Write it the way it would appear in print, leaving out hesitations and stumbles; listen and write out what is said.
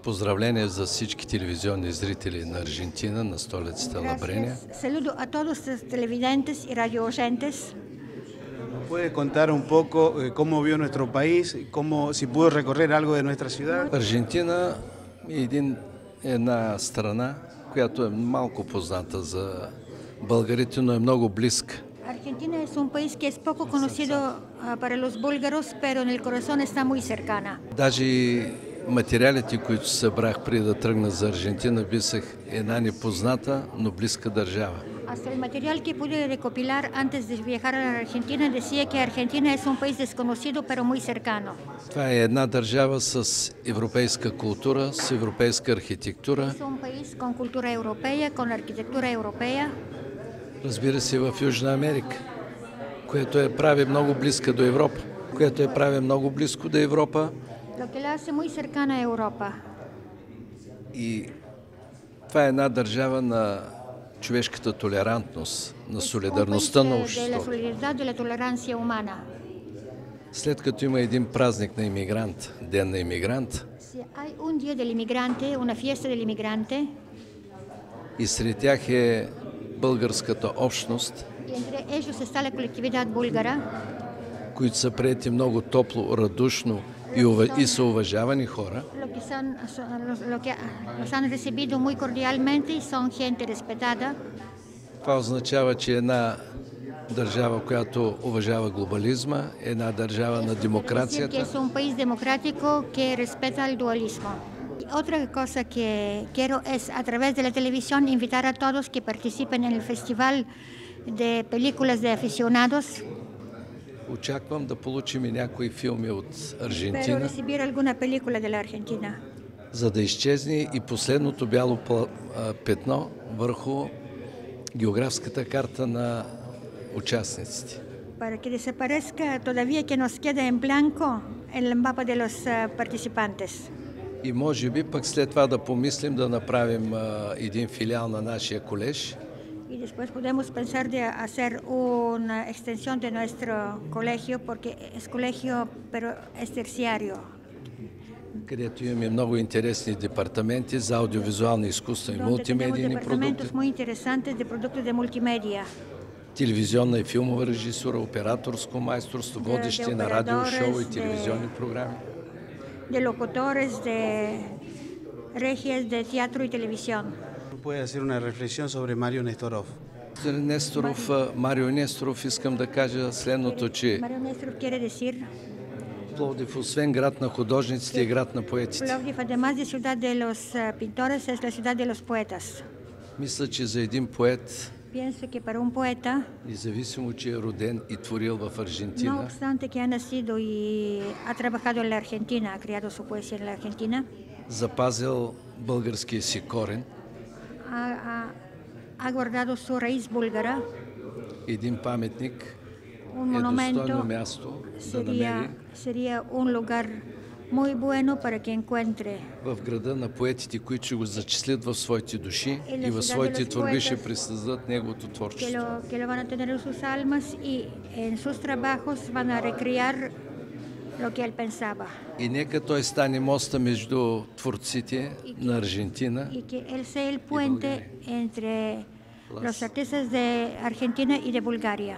Поздравления за всички телевизионни зрители на Аржентина, на столицата La Breña. Saludo a todos los televidentes y radio oyentes. ¿Puede contar un poco cómo vio nuestro país, si pudo recorrer algo de nuestra ciudad? Аржентина е една страна, която е малко позната за българите, но е много близка. Argentina es un país que es poco conocido para los búlgaros, pero en el corazón está muy cercana. Даже и материалите, които събрах преди да тръгна за Аржентина, писах една непозната, но близка държава. Hasta el material que pude recopilar antes de viajar a la Argentina decía que Argentina es un país desconocido, pero muy cercano. Това е една държава с европейска култура, с европейска архитектура. Es un país con cultura europea, con arquitectura europea. Разбира се, в Южна Америка, което я прави много близка до Европа, което я прави много близко до Европа. Lo que la hace muy cercana a Europa. И това е една държава на човешката толерантност, на солидарността на обществото. След като има един празник на имигрант, Ден на имигрант, и сред тях е българската общност, които са приети много топло, радушно и са уважавани хора. Това означава, че една държава, която уважава глобализма, една държава на демокрацията. Otra cosa que quiero es, a través de la televisión, invitar a todos que participen en el Festival de Películas de Aficionados. Очаквам да получим и някои филми от Аржентина, Espero recibir alguna película de la Argentina, за да изчезне и последното бяло петно върху географската карта на участниците. para que desaparezca todavía que nos queda en blanco el mapa de los participantes. И може би пък след това да помислим да направим един филиал на нашия колеж. Y después podemos pensar de hacer una extensión de nuestro colegio, porque es colegio, pero es terciario. Където имаме много интересни департаменти за аудиовизуални изкуства и мултимедийни продукти. Muy interesantes de productos de multimedia. Телевизионна и филмова режисура, операторско майсторство, водещи на радиошоу и телевизионни програми. De locutores, de regias de teatro y televisión. Puede hacer una reflexión sobre Mario Nestorov. За Марио Несторов искам да кажа следното, че Mario Nestorov quiere decir Пловдив, освен град на художниците, е град на поетите. Plovdiv, además de ciudad de los pintores, es la ciudad de los poetas. Мисля, че за един поет, Pienso que para un poeta, независимо, че е роден и творил в no Аржентина, obstante que ha nacido y ha trabajado en la Argentina, ha creado su poesía en la Argentina, запазил българския си корен, ha guardado su raíz búlgara. един паметник Un е достойно monumento място да намери sería un lugar muy bueno para que encuentre в града на поетите, които ще го зачислят в своите души En la и в ciudad своите de los творби poetas, ще присъздадат неговото que творчество. lo van a tener en sus almas y en sus trabajos van a recrear lo que él pensaba. И нека той стане моста между творците на Аржентина Y que él sea el puente entre los artistas de Argentina y de Bulgaria.